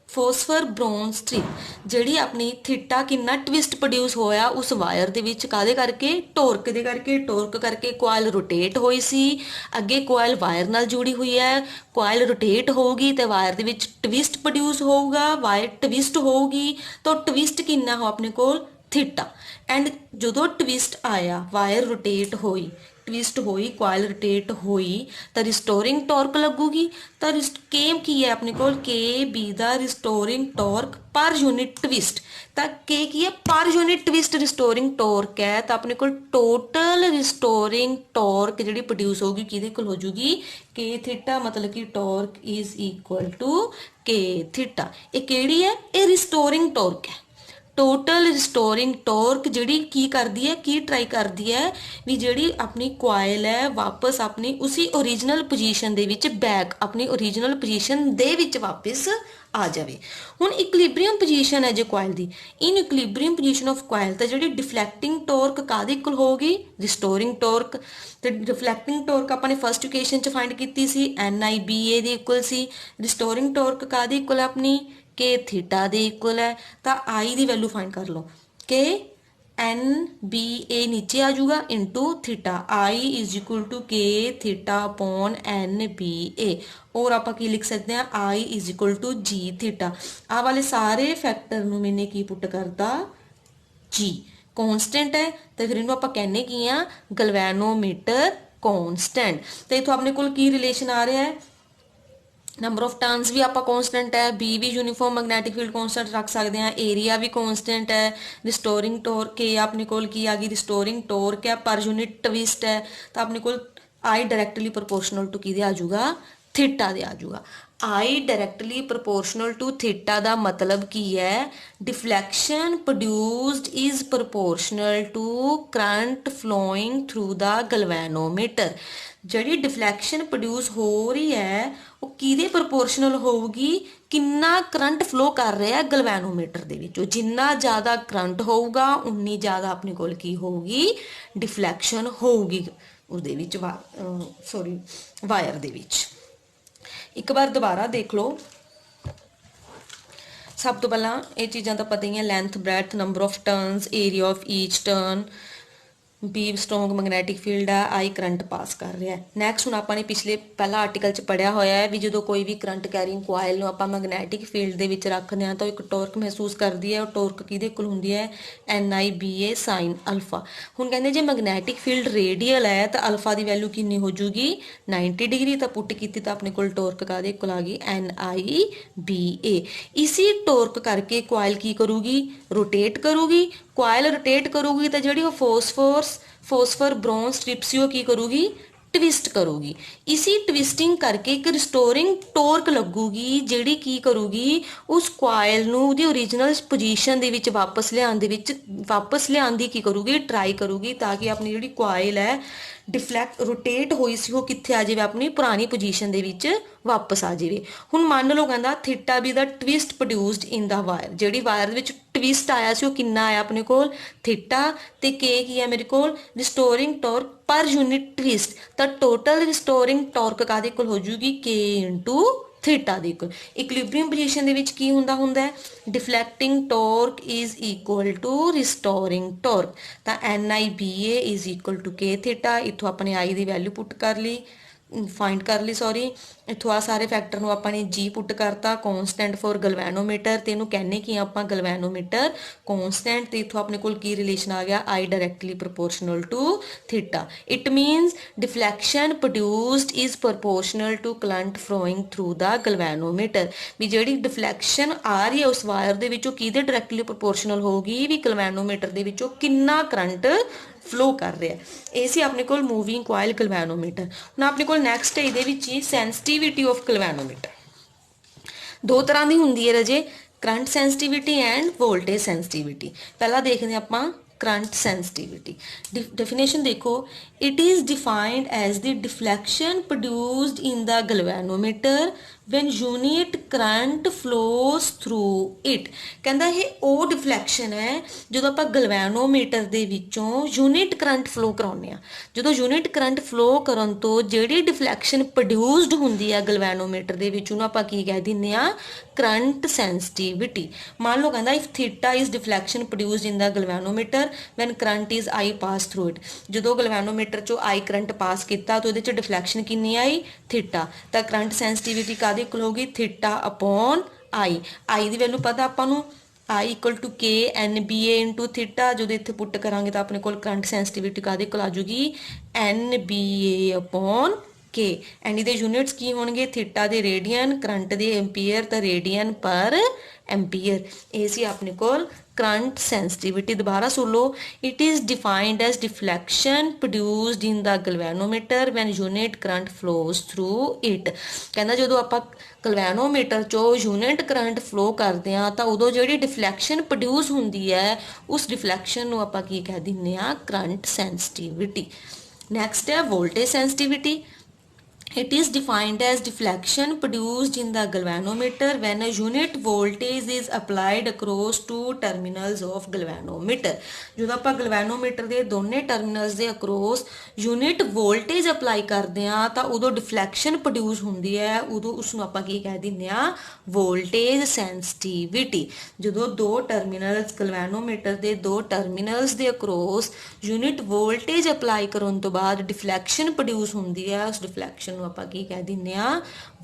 A: phosphor bronze strip, ਜਿਹੜੀ ਆਪਣੀ ਥੀਟਾ ਕਿੰਨਾ ਟਵਿਸਟ ਪ੍ਰੋਡਿਊਸ ਹੋਇਆ ਉਸ ਵਾਇਰ ਦੇ ਵਿੱਚ, ਕਾਹਦੇ ਕਰਕੇ, ਟੋਰਕ ਦੇ ਕਰਕੇ। ਟੋਰਕ ਕਰਕੇ ਕੁਆਇਲ ਰੋਟੇਟ ਹੋਈ ਸੀ, ਅੱਗੇ ਕੁਆਇਲ ਵਾਇਰ ਨਾਲ ਜੁੜੀ ਹੋਈ ਹੈ, ਕੁਆਇਲ ਰੋਟੇਟ ਹੋਊਗੀ ਤੇ ਵਾਇਰ ਦੇ ਵਿੱਚ ਟਵਿਸਟ ਪ੍ਰੋਡਿਊਸ ਹੋਊਗਾ, ਵਾਇਰ ਟਵਿਸਟ ਹੋਊਗੀ ਤਾਂ ਟਵਿਸਟ ਕਿੰਨਾ ਹੋ ਆਪਣੇ ਕੋਲ, ਥੀਟਾ। ਐਂਡ ਜਦੋਂ ਟਵਿਸਟ ਆਇਆ ਵਾਇਰ ਰੋਟੇਟ ਹੋਈ, ਟਵਿਸਟ ਹੋਈ, ਕੁਆਇਲ ਰੋਟੇਟ ਹੋਈ ਤਾਂ ਰਿਸਟੋਰਿੰਗ ਟੋਰਕ ਲੱਗੂਗੀ। ਤਾਂ ਕੇ ਕੀ ਹੈ ਆਪਣੇ ਕੋਲ, ਕੇ ਬੀ ਦਾ ਰਿਸਟੋਰਿੰਗ ਟੋਰਕ ਪਰ ਯੂਨਿਟ ਟਵਿਸਟ। ਤਾਂ ਕੇ ਕੀ ਹੈ, ਪਰ ਯੂਨਿਟ ਟਵਿਸਟ ਰਿਸਟੋਰਿੰਗ ਟੋਰਕ ਹੈ। ਤਾਂ ਆਪਣੇ ਕੋਲ ਟੋਟਲ ਰਿਸਟੋਰਿੰਗ ਟੋਰਕ ਜਿਹੜੀ ਪ੍ਰੋਡਿਊਸ ਹੋਊਗੀ ਕਿਹਦੇ ਕੋਲ ਹੋ ਜੂਗੀ, ਕੇ ਥੀਟਾ, ਮਤਲਬ ਕਿ torque is equal to K theta. ਇਹ ਕਿਹੜੀ ਹੈ, ਇਹ ਰਿਸਟੋਰਿੰਗ ਟੋਰਕ ਹੈ। ਟੋਟਲ ਰਿਸਟੋਰਿੰਗ ਟੋਰਕ ਜਿਹੜੀ ਕੀ ਕਰਦੀ ਹੈ, ਕੀ ਟਰਾਈ ਕਰਦੀ ਹੈ ਵੀ ਜਿਹੜੀ ਆਪਣੀ ਕੁਆਇਲ ਹੈ ਵਾਪਸ ਆਪਣੀ ਉਸੀ ਓਰੀਜਨਲ ਪੋਜੀਸ਼ਨ ਦੇ ਵਿੱਚ ਬੈਕ, ਆਪਣੀ ਓਰੀਜਨਲ ਪੋਜੀਸ਼ਨ ਦੇ ਵਿੱਚ ਵਾਪਸ ਆ ਜਾਵੇ। ਹੁਣ ਇਕੁਲਿਬਰੀਅਮ ਪੋਜੀਸ਼ਨ ਹੈ ਜੇ coil the, in ਇਕੁਲਿਬਰੀਅਮ position of coil ਤਾਂ ਜਿਹੜੀ ਡਿਫਲੈਕਟਿੰਗ ਟੋਰਕ ਕਾਹਦੇ ਇਕੁਅਲ ਹੋਊਗੀ, ਰਿਸਟੋਰਿੰਗ ਟੋਰਕ। ਤੇ ਡਿਫਲੈਕਟਿੰਗ ਟੋਰਕ ਆਪਾਂ ਨੇ ਫਸਟ ਇਕੁਏਸ਼ਨ 'ਚ ਫਾਈਂਡ ਕੀਤੀ ਸੀ, NIBA ਦੇ ਇਕੁਅਲ ਸੀ। ਰਿਸਟੋਰਿੰਗ ਟੋਰਕ ਕਾਹਦੇ ਇਕੁਅਲ ਆਪਣੀ, ਕੇ ਥੀਟਾ ਦੇ ਇਕੁਅਲ ਹੈ। ਤਾਂ I ਦੀ ਵੈਲਿਊ ਫਾਈਂਡ ਕਰ ਲਓ, ਕੇ NBA ਨੀਚੇ ਆ ਜਾਊਗਾ into theta, I is equal to K theta upon NBA। ਔਰ ਆਪਾਂ ਕੀ ਲਿਖ ਸਕਦੇ ਹਾਂ, I is equal to G theta. ਆਹ ਵਾਲੇ ਸਾਰੇ ਫੈਕਟਰ ਨੂੰ ਮੈਨੇ ਕੀ ਪੁੱਟ ਕਰਤਾ, G ਕੌਨਸਟੈਂਟ ਹੈ ਤੇ ਫਿਰ ਇਹਨੂੰ ਆਪਾਂ ਕਹਿੰਦੇ ਕੀ ਆ, ਗਲਵੈਨੋਮੀਟਰ ਕੌਨਸਟੈਂਟ। ਤੇ ਇਥੋਂ ਆਪਣੇ ਕੋਲ ਕੀ ਰਿਲੇਸ਼ਨ ਆ ਰਿਹਾ ਹੈ, ਨੰਬਰ ਆਫ ਟਰਨਸ ਵੀ ਆਪਾਂ ਕੌਨਸਟੈਂਟ ਹੈ, B ਵੀ ਯੂਨੀਫਾਰਮ ਮੈਗਨੈਟਿਕ ਫੀਲਡ ਕੌਨਸਟੈਂਟ ਰੱਖ ਸਕਦੇ ਹਾਂ, ਏਰੀਆ ਵੀ ਕੌਨਸਟੈਂਟ ਹੈ, ਰਿਸਟੋਰਿੰਗ ਟੋਰਕ ਹੈ ਆਪਣੇ ਕੋਲ ਕੀ ਆ ਗਈ, ਰਿਸਟੋਰਿੰਗ ਟੋਰਕ ਹੈ ਪਰ ਯੂਨਿਟ ਟਵਿਸਟ ਹੈ। ਤਾਂ ਆਪਣੇ ਕੋਲ I ਡਾਇਰੈਕਟਲੀ ਪ੍ਰੋਪੋਰਸ਼ਨਲ ਟੂ ਕਿਹਦੇ ਆ ਜਾਊਗਾ, ਥੀਟਾ ਦੇ ਆ ਜਾਊਗਾ। I directly proportional to theta ਦਾ ਮਤਲਬ ਕੀ ਹੈ, deflection produced is proportional to current flowing through the galvanometer. ਜਿਹੜੀ ਡਿਫਲੈਕਸ਼ਨ ਪ੍ਰੋਡਿਊਸ ਹੋ ਰਹੀ ਹੈ ਉਹ ਕਿਹਦੇ ਪ੍ਰੋਪੋਰਸ਼ਨਲ ਹੋਊਗੀ, ਕਿੰਨਾ ਕਰੰਟ ਫਲੋ ਕਰ ਰਿਹਾ ਗਲਵੈਨੋਮੀਟਰ ਦੇ ਵਿੱਚੋਂ। ਜਿੰਨਾ ਜ਼ਿਆਦਾ ਕਰੰਟ ਹੋਊਗਾ ਉਨੀ ਜ਼ਿਆਦਾ ਆਪਣੇ ਕੋਲ ਕੀ ਹੋਊਗੀ, ਡਿਫਲੈਕਸ਼ਨ ਹੋਊਗੀ ਉਹਦੇ ਵਿੱਚ, ਵਾਇਰ ਦੇ ਵਿੱਚ। ਇੱਕ ਵਾਰ ਦੁਬਾਰਾ ਦੇਖ ਲਓ। ਸਭ ਤੋਂ ਪਹਿਲਾਂ ਇਹ ਚੀਜ਼ਾਂ ਤਾਂ ਪਤਾ ਹੀ ਹੈ, length, breadth, number of turns, area of each turn, B strong magnetic field ਆ, I ਕਰੰਟ ਪਾਸ ਕਰ ਰਿਹਾ। ਨੈਕਸਟ ਹੁਣ ਆਪਾਂ ਨੇ ਪਿਛਲੇ ਪਹਿਲਾ ਆਰਟੀਕਲ 'ਚ ਪੜਿਆ ਹੋਇਆ ਹੈ ਵੀ ਜਦੋਂ ਕੋਈ ਵੀ ਕਰੰਟ ਕੈਰਿੰਗ ਕੁਆਇਲ ਨੂੰ ਆਪਾਂ ਮੈਗਨੈਟਿਕ ਫੀਲਡ ਦੇ ਵਿੱਚ ਰੱਖਦੇ ਹਾਂ ਤਾਂ ਇੱਕ ਟੋਰਕ ਮਹਿਸੂਸ ਕਰਦੀ ਹੈ। ਉਹ ਟੋਰਕ ਕਿਹਦੇ ਕੋਲ ਹੁੰਦੀ ਹੈ, NIBA ਸਾਈਨ ਅਲਫਾ। ਹੁਣ ਕਹਿੰਦੇ ਜੇ ਮੈਗਨੈਟਿਕ ਫੀਲਡ ਰੇਡੀਅਲ ਹੈ ਤਾਂ ਅਲਫਾ ਦੀ ਵੈਲਿਊ ਕਿੰਨੀ ਹੋ ਜੂਗੀ, 90 ਡਿਗਰੀ। ਤਾਂ ਪੁੱਟ ਕੀਤੀ ਤਾਂ ਆਪਣੇ ਕੋਲ ਟੋਰਕ ਕਾਹਦੇ ਕੋਲ ਆ ਗਈ, NIBA। ਇਸੀ ਟੋਰਕ ਕਰਕੇ ਕੁਆਇਲ ਕੀ ਕਰੂਗੀ, ਰੋਟੇਟ ਕਰੂਗੀ। ਕੁਆਇਲ ਰੋਟੇਟ ਕਰੂਗੀ ਤਾਂ ਜਿਹੜੀ ਉਹ ਫੋਸਫਰ ਬ੍ਰੌਨ ਸਟ੍ਰਿਪ ਸੀ ਉਹ ਕੀ ਕਰੂਗੀ, ਟਵਿਸਟ ਕਰੂਗੀ। ਇਸੀ ਟਵਿਸਟਿੰਗ ਕਰਕੇ ਇੱਕ ਰਿਸਟੋਰਿੰਗ ਟੋਰਕ ਲੱਗੂਗੀ ਜਿਹੜੀ ਕੀ ਕਰੂਗੀ, ਉਸ ਕੁਆਇਲ ਨੂੰ ਉਹਦੀ ਓਰੀਜਨਲ ਪੋਜੀਸ਼ਨ ਦੇ ਵਿੱਚ ਵਾਪਸ ਲਿਆਉਣ ਦੀ ਕੀ ਕਰੂਗੀ, ਟਰਾਈ ਕਰੂਗੀ ਤਾਂ ਕਿ ਆਪਣੀ ਜਿਹੜੀ ਕੁਆਇਲ ਹੈ ਰੋਟੇਟ ਹੋਈ ਸੀ ਉਹ ਕਿੱਥੇ ਆ ਜਾਵੇ, ਆਪਣੀ ਪੁਰਾਣੀ ਪੋਜੀਸ਼ਨ ਦੇ ਵਿੱਚ ਵਾਪਸ ਆ ਜਾਵੇ। ਹੁਣ ਮੰਨ ਲਓ ਕਹਿੰਦਾ theta B the twist produced in the wire, ਜਿਹੜੀ ਵਾਇਰ ਦੇ ਵਿੱਚ ਟਵਿਸਟ ਆਇਆ ਸੀ ਉਹ ਕਿੰਨਾ ਆਇਆ ਆਪਣੇ ਕੋਲ, ਥੀਟਾ। ਤੇ ਕੇ ਕੀ ਹੈ ਮੇਰੇ ਕੋਲ, restoring torque per unit twist. ਤਾਂ ਟੋਟਲ ਰਿਸਟੋਰਿੰਗ ਟੋਰਕ ਕਾਹਦੇ ਕੋਲ ਹੋ ਜੂਗੀ, ਕੇ ਇਨਟੂ ਥੀਟਾ ਦੇ ਇਕੁਅਲ। ਇਕੁਲਿਬਰੀਅਮ ਪੋਜੀਸ਼ਨ ਦੇ ਵਿੱਚ ਕੀ ਹੁੰਦਾ ਹੈ, deflecting torque is equal to restoring torque. ਤਾਂ NIBA is equal to K theta. ਇੱਥੋਂ ਆਪਣੇ I ਦੀ ਵੈਲਿਊ ਪੁੱਟ ਕਰ ਲਈ, फाइंड कर ली सॉरी। इतों आ सारे फैक्टर ਨੂੰ ਆਪਾਂ ਨੇ G पुट करता कॉन्सटेंट फॉर गलवैनोमीटर ਤੇ ਇਹਨੂੰ ਕਹਿੰਨੇ ਕੀ ਆਪਾਂ गलवैनोमीटर कॉन्सटेंट। ਤੇ ਇਥੋਂ ਆਪਣੇ ਕੋਲ ਕੀ ਰਿਲੇਸ਼ਨ ਆ ਗਿਆ, I directly proportional to theta. It means deflection produced is proportional to current flowing through the galvanometer. भी ਜਿਹੜੀ डिफ्लैक्शन आ रही है उस वायर ਦੇ ਵਿੱਚੋਂ ਕਿਹਦੇ डायरेक्टली प्रोपोर्शनल होगी, भी गलवैनोमीटर ਦੇ ਵਿੱਚੋਂ ਕਿੰਨਾ करंट फ्लो कर रहा है। ये सी अपने को मूविंग कॉइल गलवैनोमीटर। हुण अपने को नैक्सट है इहदे विच ही सेंसिटिविटी ऑफ गलवैनोमीटर। दो तरह की हुंदी है रजे, current sensitivity and voltage sensitivity. पहला देखते हैं आपां करंट सेंसिटिविटी। डेफिनेशन देखो, it is defined as the deflection produced in the galvanometer when unit current flows through it। कहंदा ये ਉਹ डिफ्लैक्शन है ਜਦੋਂ ਆਪਾਂ ਗਲਵੈਨੋਮੀਟਰ ਦੇ ਵਿੱਚੋਂ यूनिट करंट फ्लो ਕਰਾਉਂਦੇ ਆ। ਜਦੋਂ यूनिट करंट फ्लो ਕਰਨ ਤੋਂ ਜਿਹੜੀ डिफ्लैक्शन प्रोड्यूस्ड ਹੁੰਦੀ ਆ ਗਲਵੈਨੋਮੀਟਰ ਦੇ ਵਿੱਚ ਉਹਨੂੰ ਆਪਾਂ ਕੀ ਕਹਿ ਦਿੰਦੇ ਆ, करंट सेंसिटिविटी। मान लो कहता if theta is deflection produced in the galvanometer when current is I pass through it. जो गलवैनोमीटर चो I करंट पास किया तो ये डिफ्लैक्शन कितनी आई, थीटा। तो करंट सेंसिटिविटी काहदे इक्वल होगी, थीटा अपॉन I की वैल्यू पता आपां I equal to K NBA into theta. जो इत्थे पुट करांगे तो अपने कोल करंट सेंसिटिविटी काहदे कोल आ जाऊगी, NBA अपॉन K। एंड इहदे यूनिट्स की होणगे, थीटा दे रेडियन, करंट दे एम्पीयर, तो रेडियन पर एम्पीयर। ये सी अपने कोल करंट सेंसिटिविटी। दोबारा सुन लो, it is defined as डिफ्लैक्शन produced in the galvanometer when unit current flows through it. कहना जो आप गलवैनोमीटर चो यूनिट करंट फ्लो करते हैं तो उदों जी डिफ्लैक्शन प्रोड्यूस होंगी है उस डिफ्लैक्शन को आप की कह दें करंट सेंसिटिविटी। नैक्सट है voltage sensitivity. It is defined as deflection produced in the galvanometer when a unit voltage is applied across two terminals of galvanometer। जो आप galvanometer के दोनों terminals के across unit voltage apply करते हैं तो उदों deflection produce होंगी है, उदों उसनों आप की कह दें voltage sensitivity। जो दो terminals galvanometer के दो terminals के across unit voltage apply करने तो बाद deflection produce होंगी है, उस deflection ਆਪਾਂ ਕੀ ਕਹਿ ਦਿੰਦੇ ਆ,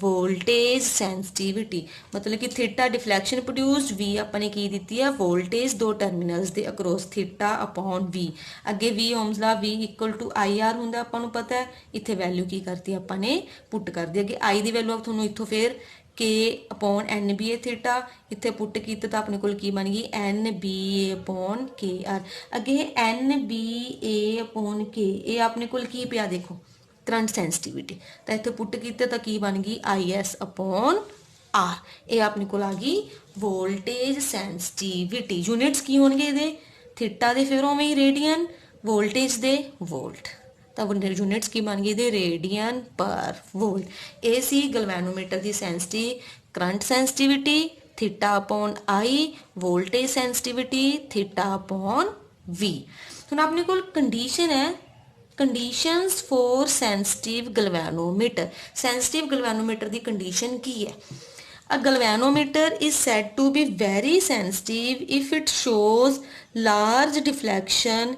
A: वोल्टेज सेंसिटिविटी। मतलब कि थीटा डिफ्लैक्शन प्रोड्यूस्ड, V ਆਪਾਂ ਨੇ ਕੀ ਦਿੱਤੀ ਆ, वोल्टेज दो टर्मिनल्स ਦੇ अक्रॉस थीटा अपॉन V। ਅੱਗੇ V ohms ਦਾ V ਇਕੁਅਲ ਟੂ IR ਹੁੰਦਾ, ਆਪਾਂ ਨੂੰ ਪਤਾ ਹੈ। ਇੱਥੇ ਵੈਲਿਊ ਕੀ ਕਰਤੀ ਆਪਾਂ ਨੇ, ਪੁੱਟ ਕਰਦੀ। ਅੱਗੇ I ਦੀ ਵੈਲਿਊ ਤੁਹਾਨੂੰ ਇੱਥੋਂ ਫੇਰ K अपॉन NBA थीटा इत्थे पुट कीते तो अपने कोल की बन गई NBA अपॉन KR। अगे NBA अपॉन K ये अपने कोल की पिया देखो, करंट सेंसिटिविटी। तो इत्थे पुट कीते तो की बन गई IS अपॉन R। ये अपने कोल आ गई वोल्टेज सेंसिटिविटी। यूनिट्स की होणगे इहदे, थीटा दे फिर उवें ही रेडियन, वोल्टेज दे वोल्ट। तो यूनिट्स की बन गई रेडियन पर वोल्ट। ये सी गलवैनोमीटर की sensitive current sensitivity, theta upon I, voltage sensitivity theta upon V। हुण अपने कोल कंडीशन है, कंडीशंस फॉर सेंसिटिव गलवैनोमीटर। सेंसिटिव गलवैनोमीटर की कंडीशन की है, A galvanometer is said to be very sensitive if it shows large deflection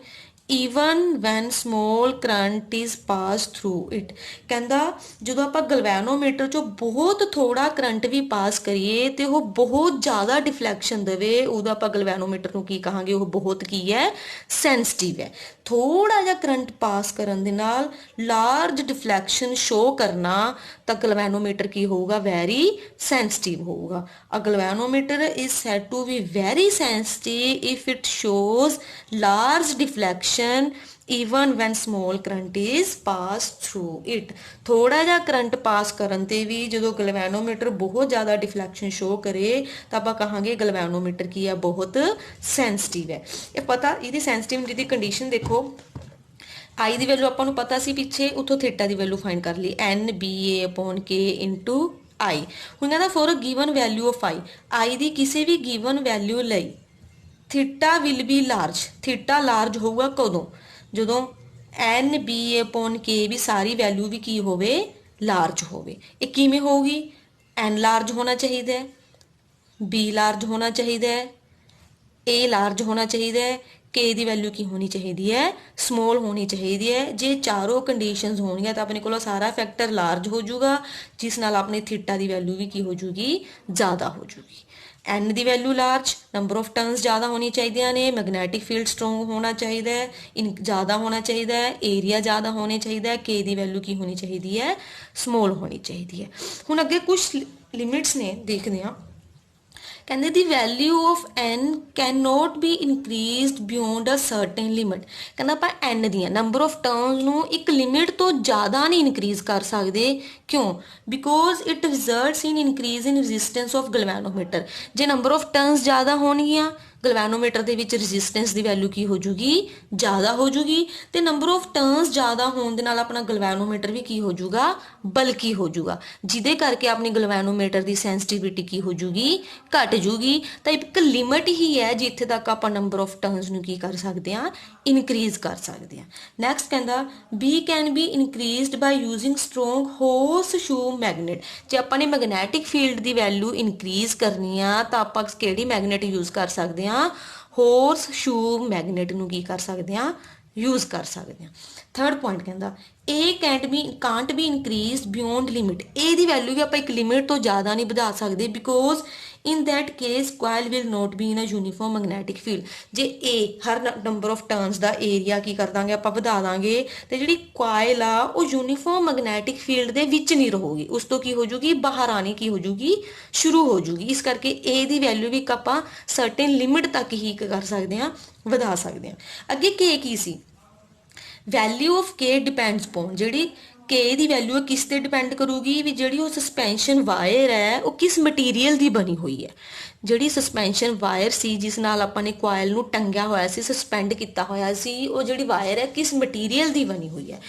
A: even when small current is passed through it। कहता जो आप गलवैनोमीटर चो बहुत थोड़ा करंट भी पास करिए तो वह बहुत ज़्यादा डिफ्लैक्शन देवे, उदा आप गलवैनोमीटर को की कहांगे, वह बहुत की है, सेंसिटिव है। थोड़ा जा करंट पास करन दे नाल लार्ज डिफ्लैक्शन शो करना तो गलवैनोमीटर की होगा, वैरी सेंसिटिव होगा। A galvanometer is said to be very sensitive if it shows large deflection even when small current is passed through it। थोड़ा जा करंट पास करन ते भी जो गलवैनोमीटर बहुत ज़्यादा डिफ्लैक्शन शो करे तो आप कहांगे गलवैनोमीटर की है, बहुत सेंसिटिव है। ये पता ये सेंसिटिविटी की कंडीशन देखो, I की वैल्यू आपको पता सी पिछे, उतों थीटा की वैल्यू फाइंड कर ली, NBA upon K into I। हुण कहता for a given value of I की किसी भी गिवन वैल्यू लई theta will be large. Theta large होगा कदों, ਜਦੋਂ NBA अपॉन K भी सारी वैल्यू भी की होवे, लार्ज होवे। ये किवें होगी, एन लार्ज होना चाहिए, बी लार्ज होना चाहिए, ए लार्ज होना चाहिए, के ਦੀ ਵੈਲਿਊ ਕੀ ਹੋਣੀ ਚਾਹੀਦੀ ਹੈ, ਸਮੋਲ ਹੋਣੀ ਚਾਹੀਦੀ ਹੈ। ਜੇ ਚਾਰੋਂ ਕੰਡੀਸ਼ਨਸ ਹੋਣਗੀਆਂ ਤਾਂ ਆਪਣੇ ਕੋਲ ਸਾਰਾ ਫੈਕਟਰ ਲਾਰਜ ਹੋ ਜਾਊਗਾ, ਜਿਸ ਨਾਲ ਆਪਣੇ ਥੀਟਾ ਦੀ ਵੈਲਿਊ ਵੀ ਕੀ ਹੋ ਜੂਗੀ, ਜ਼ਿਆਦਾ ਹੋ ਜੂਗੀ। ਐਨ ਦੀ value large, number of turns ਜ਼ਿਆਦਾ ਹੋਣੀ ਚਾਹੀਦੀਆਂ ਨੇ, ਮੈਗਨੈਟਿਕ ਫੀਲਡ ਸਟਰੋਂਗ ਹੋਣਾ ਚਾਹੀਦਾ ਹੈ, ਜ਼ਿਆਦਾ ਹੋਣਾ ਚਾਹੀਦਾ ਹੈ, ਏਰੀਆ ਜ਼ਿਆਦਾ ਹੋਣਾ ਚਾਹੀਦਾ ਹੈ, ਕੇ ਦੀ ਵੈਲਿਊ ਕੀ ਹੋਣੀ ਚਾਹੀਦੀ ਹੈ, ਸਮੋਲ ਹੋਣੀ ਚਾਹੀਦੀ ਹੈ। ਹੁਣ ਅੱਗੇ ਕੁਝ ਲਿਮਿਟਸ ਨੇ, ਦੇਖਦੇ ਹਾਂ। ਕਹਿੰਦੇ the value of n can not be increased beyond a certain limit. ਕਹਿੰਦਾ ਆਪਾਂ n ਦੀਆਂ ਨੰਬਰ ਆਫ ਟਰਮਸ ਨੂੰ ਇੱਕ ਲਿਮਿਟ ਤੋਂ ਜ਼ਿਆਦਾ ਨਹੀਂ ਇਨਕਰੀਜ਼ ਕਰ ਸਕਦੇ। ਕਿਉਂ? Because it results in increase in resistance of galvanometer. ਜੇ ਨੰਬਰ ਆਫ ਟਰਨਸ ਜ਼ਿਆਦਾ ਹੋਣਗੀਆਂ, ਗਲਵੈਨੋਮੀਟਰ ਦੇ ਵਿੱਚ ਰੈਜ਼ਿਸਟੈਂਸ ਦੀ ਵੈਲਿਊ ਕੀ ਹੋ ਜੂਗੀ, ਜ਼ਿਆਦਾ ਹੋ ਜੂਗੀ, ਤੇ ਨੰਬਰ ਆਫ ਟਰਨਸ ਜ਼ਿਆਦਾ ਹੋਣ ਦੇ ਨਾਲ ਆਪਣਾ ਗਲਵੈਨੋਮੀਟਰ ਵੀ ਕੀ ਹੋ ਜੂਗਾ, ਬਲਕੀ ਹੋ ਜੂਗਾ, ਜਿਹਦੇ ਕਰਕੇ ਆਪਣੀ ਗਲਵੈਨੋਮੀਟਰ ਦੀ ਸੈਂਸਿਟੀਵਿਟੀ ਕੀ ਹੋ ਜੂਗੀ, ਘਟ ਜੂਗੀ। ਤਾਂ ਇੱਕ ਲਿਮਿਟ ਹੀ ਹੈ ਜਿੱਥੇ ਤੱਕ ਆਪਾਂ ਨੰਬਰ ਆਫ ਟਰਨਸ ਨੂੰ ਕੀ ਕਰ ਸਕਦੇ ਹਾਂ, ਇਨਕਰੀਜ਼ ਕਰ ਸਕਦੇ ਹਾਂ। ਨੈਕਸਟ ਕਹਿੰਦਾ B can be increased by using strong horseshoe magnet. ਜੇ ਆਪਾਂ ਨੇ ਮੈਗਨੈਟਿਕ ਫੀਲਡ ਦੀ ਵੈਲਿਊ ਇਨਕਰੀਜ਼ ਕਰਨੀ ਆ ਤਾਂ ਆਪਾਂ ਕਿਹੜੀ ਮੈਗਨੇਟ ਯੂਜ਼ ਕਰ ਸਕਦੇ ਹਾਂ, ਹੋਰਸ ਸ਼ੂ ਮੈਗਨੇਟ ਨੂੰ ਕੀ ਕਰ ਸਕਦੇ ਹਾਂ, ਯੂਜ਼ ਕਰ ਸਕਦੇ ਹਾਂ। ਥਰਡ ਪੁਆਇੰਟ ਕਹਿੰਦਾ ਇਹ Kant B increased beyond limit. ਇਹ ਦੀ ਵੈਲਿਊ ਵੀ ਆਪਾਂ ਇੱਕ ਲਿਮਿਟ ਤੋਂ ਜ਼ਿਆਦਾ ਨਹੀਂ ਵਧਾ ਸਕਦੇ, because in that case coil will not be in a uniform magnetic field. ਜੇ ਇਹ ਹਰ ਨੰਬਰ ਆਫ ਟਰਨਸ ਦਾ ਏਰੀਆ ਕੀ ਕਰ ਦਾਂਗੇ, ਆਪਾਂ ਵਧਾ ਦਾਂਗੇ, ਤੇ ਜਿਹੜੀ ਕੋਇਲ ਆ ਉਹ ਯੂਨੀਫਾਰਮ ਮੈਗਨੈਟਿਕ ਫੀਲਡ ਦੇ ਵਿੱਚ ਨਹੀਂ ਰਹੂਗੀ, ਉਸ ਤੋਂ ਕੀ ਹੋ ਜੂਗੀ, ਬਾਹਰ ਆਣੀ ਕੀ ਹੋ ਜੂਗੀ, ਸ਼ੁਰੂ ਹੋ ਜੂਗੀ। ਇਸ ਕਰਕੇ ਇਹ ਦੀ ਵੈਲਿਊ ਵੀ ਆਪਾਂ ਸਰਟਨ ਲਿਮਿਟ ਤੱਕ ਹੀ ਕਰ ਸਕਦੇ ਹਾਂ, ਵਧਾ ਸਕਦੇ ਹਾਂ। ਅੱਗੇ ਕੇ ਕੀ ਸੀ, value of K depends upon. ਜਿਹੜੀ ਕੇ ਦੀ ਵੈਲਿਊ ਕਿਸ ਤੇ ਡਿਪੈਂਡ ਕਰੂਗੀ, ਵੀ ਜਿਹੜੀ ਉਹ ਸਸਪੈਂਸ਼ਨ ਵਾਇਰ ਹੈ ਉਹ ਕਿਸ ਮਟੀਰੀਅਲ ਦੀ ਬਣੀ ਹੋਈ ਹੈ। ਜਿਹੜੀ ਸਸਪੈਂਸ਼ਨ ਵਾਇਰ ਸੀ ਜਿਸ ਨਾਲ ਆਪਾਂ ਨੇ ਕੋਇਲ ਨੂੰ ਟੰਗਿਆ ਹੋਇਆ ਸੀ, ਸਸਪੈਂਡ ਕੀਤਾ ਹੋਇਆ ਸੀ, ਉਹ ਜਿਹੜੀ ਵਾਇਰ ਹੈ ਕਿਸ ਮਟੀਰੀਅਲ ਦੀ ਬਣੀ ਹੋਈ ਹੈ।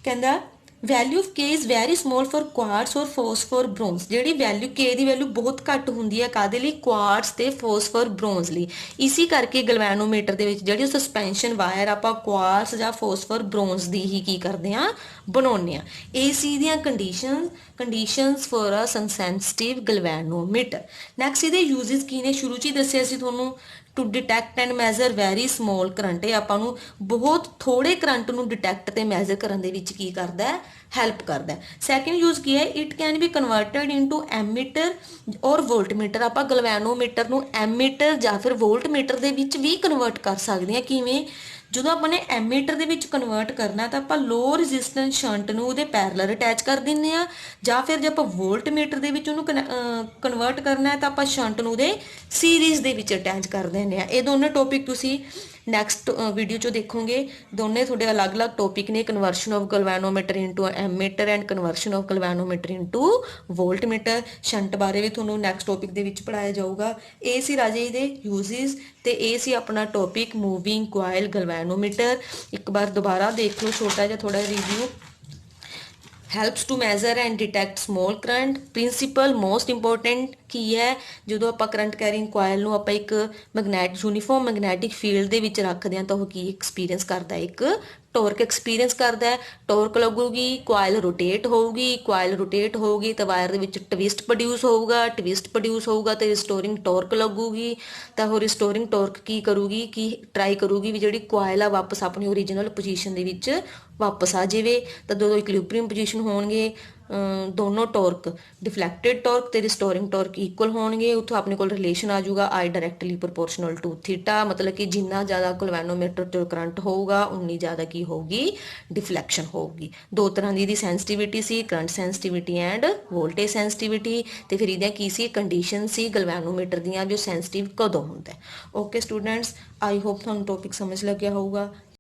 A: ਕਹਿੰਦਾ value of K is very small for quartz ਔਰ ਫੋਸਫੋਰ ਬ੍ਰੋਂਜ਼। ਜਿਹੜੀ ਵੈਲਿਊ ਕੇ ਦੀ ਵੈਲਿਊ ਬਹੁਤ ਘੱਟ ਹੁੰਦੀ ਹੈ, ਕਾਦੇ ਲਈ, ਕੁਆਰਟਸ ਤੇ ਫੋਸਫੋਰ ਬ੍ਰੋਂਜ਼ ਲਈ। ਇਸੇ ਕਰਕੇ ਗਲਵੈਨੋਮੀਟਰ ਦੇ ਵਿੱਚ ਜਿਹੜੀ ਸਸਪੈਂਸ਼ਨ ਵਾਇਰ ਆਪਾਂ ਕੁਆਰਟਸ ਜਾਂ ਫੋਸਫੋਰ ਬ੍ਰੋਂਜ਼ ਦੀ ਹੀ ਕੀ ਕਰਦੇ ਹਾਂ, ਬਣਾਉਂਦੇ ਹਾਂ। ਇਹ ਸੀ ਦੀਆਂ conditions for a sensitive galvanometer. Next ਇਹਦੇ ਯੂਜ਼ਸ ਕੀ ਨੇ, ਸ਼ੁਰੂ 'ਚ ਹੀ ਦੱਸਿਆ ਸੀ ਤੁਹਾਨੂੰ, to detect and measure very small current. ਇਹ ਆਪਾਂ ਨੂੰ ਬਹੁਤ ਥੋੜੇ ਕਰੰਟ ਨੂੰ ਡਿਟੈਕਟ ਤੇ ਮੈਜ਼ਰ ਕਰਨ ਦੇ ਵਿੱਚ ਕੀ ਕਰਦਾ ਹੈ, ਹੈਲਪ ਕਰਦਾ ਹੈ। ਸੈਕੰਡ ਯੂਜ਼ ਕੀ ਹੈ, it can be converted into ammeter or voltmeter. ਆਪਾਂ ਗਲਵੈਨੋਮੀਟਰ ਨੂੰ ਐਮੀਟਰ ਜਾਂ ਫਿਰ ਵੋਲਟਮੀਟਰ ਦੇ ਵਿੱਚ ਵੀ ਕਨਵਰਟ ਕਰ ਸਕਦੇ ਹਾਂ। ਕਿਵੇਂ? ਜਦੋਂ ਆਪਾਂ ਨੇ ਐਮੀਟਰ ਦੇ ਵਿੱਚ ਕਨਵਰਟ ਕਰਨਾ ਤਾਂ ਆਪਾਂ ਲੋ ਰੈਜ਼ਿਸਟੈਂਸ ਸ਼ੰਟ ਨੂੰ ਉਹਦੇ ਪੈਰਲਲ ਅਟੈਚ ਕਰ ਦਿੰਦੇ ਆ, ਜਾਂ ਫਿਰ ਜੇ ਆਪਾਂ ਵੋਲਟਮੀਟਰ ਦੇ ਵਿੱਚ ਉਹਨੂੰ ਕਨਵਰਟ ਕਰਨਾ ਹੈ ਤਾਂ ਆਪਾਂ ਸ਼ੰਟ ਨੂੰ ਉਹਦੇ ਸੀਰੀਜ਼ ਦੇ ਵਿੱਚ ਅਟੈਚ ਕਰ ਦਿੰਦੇ ਆ। ਇਹ ਦੋਨੇ ਟੌਪਿਕ ਤੁਸੀਂ ਨੈਕਸਟ ਵੀਡੀਓ 'ਚੋਂ ਦੇਖੋਗੇ। ਦੋਨੇ ਤੁਹਾਡੇ ਅਲੱਗ-ਅਲੱਗ ਟੌਪਿਕ ਨੇ, conversion of galvanometer into ammeter and conversion of galvanometer into voltmeter. Shunt ਬਾਰੇ ਵੀ ਤੁਹਾਨੂੰ ਨੈਕਸਟ ਟੌਪਿਕ ਦੇ ਵਿੱਚ ਪੜਾਇਆ ਜਾਊਗਾ। ਇਹ ਸੀ ਰਾਜੇ ਇਹਦੇ ਯੂਜ਼ਸ, ਤੇ ਇਹ ਸੀ ਆਪਣਾ ਟੌਪਿਕ ਮੂਵਿੰਗ ਕੋਇਲ ਗਲਵੈਨੋਮੀਟਰ। ਇੱਕ ਵਾਰ ਦੁਬਾਰਾ ਦੇਖ ਲਓ, ਛੋਟਾ ਜਿਹਾ ਥੋੜਾ review. Helps to measure and detect small current. Principle most important ਕੀ ਹੈ, ਜਦੋਂ ਆਪਾਂ ਕਰੰਟ ਕੈਰਿੰਗ ਕੋਇਲ ਨੂੰ ਆਪਾਂ ਇੱਕ ਯੂਨੀਫਾਰਮ ਮੈਗਨੈਟਿਕ ਫੀਲਡ ਦੇ ਵਿੱਚ ਰੱਖਦੇ ਹਾਂ ਤਾਂ ਉਹ ਕੀ ਐਕਸਪੀਰੀਅੰਸ ਕਰਦਾ, ਇੱਕ ਟੋਰਕ ਐਕਸਪੀਰੀਅੰਸ ਕਰਦਾ ਹੈ। ਟੋਰਕ ਲੱਗੂਗੀ, ਕੋਇਲ ਰੋਟੇਟ ਹੋਊਗੀ, ਕੋਇਲ ਰੋਟੇਟ ਹੋਊਗੀ ਤਾਂ ਵਾਇਰ ਦੇ ਵਿੱਚ ਟਵਿਸਟ ਪ੍ਰੋਡਿਊਸ ਹੋਊਗਾ, ਟਵਿਸਟ ਪ੍ਰੋਡਿਊਸ ਹੋਊਗਾ ਤੇ ਰਿਸਟੋਰਿੰਗ ਟੋਰਕ ਲੱਗੂਗੀ। ਤਾਂ ਉਹ ਰਿਸਟੋਰਿੰਗ ਟੋਰਕ ਕੀ ਕਰੂਗੀ, ਕੀ ਟਰਾਈ ਕਰੂਗੀ ਵੀ ਜਿਹੜੀ ਕੋਇਲ ਆ ਵਾਪਸ ਆਪਣੀ ਓਰੀਜਨਲ ਪੋਜੀਸ਼ਨ ਦੇ ਵਿੱਚ ਵਾਪਸ ਆ ਜਾਵੇ। ਤਾਂ ਜਦੋਂ ਇਕੁਇਲਿਬਰੀਅਮ ਪੋਜੀਸ਼ਨ ਹੋਣਗੇ, ਦੋਨੋਂ ਟੋਰਕ ਡਿਫਲੈਕਟਡ ਟੋਰਕ ਤੇ ਰਿਸਟੋਰਿੰਗ ਟੋਰਕ ਇਕੁਅਲ ਹੋਣਗੇ। ਉੱਥੋਂ ਆਪਣੇ ਕੋਲ ਰਿਲੇਸ਼ਨ ਆ ਜਾਊਗਾ I directly proportional to theta. ਮਤਲਬ ਕਿ ਜਿੰਨਾ ਜ਼ਿਆਦਾ ਗਲਵੈਨੋਮੀਟਰ 'ਚ ਕਰੰਟ ਹੋਊਗਾ ਉਨੀ ਜ਼ਿਆਦਾ ਕੀ ਹੋਊਗੀ, ਡਿਫਲੈਕਸ਼ਨ ਹੋਊਗੀ। ਦੋ ਤਰ੍ਹਾਂ ਦੀ ਇਹਦੀ sensitivity C, current sensitivity and voltage sensitivity. ਤੇ ਫਿਰ ਇਹਦੀਆਂ ਕੀ ਸੀ, ਕੰਡੀਸ਼ਨ ਸੀ ਗਲਵੈਨੋਮੀਟਰ ਦੀਆਂ ਵੀ ਉਹ ਸੈਂਸਿਟਿਵ ਕਦੋਂ ਹੁੰਦਾ। ਓਕੇ ਸਟੂਡੈਂਟਸ, ਆਈ ਹੋਪ ਤੁਹਾਨੂੰ ਟੌਪਿਕ ਸਮਝ ਲੱਗਿਆ ਹੋਊਗਾ।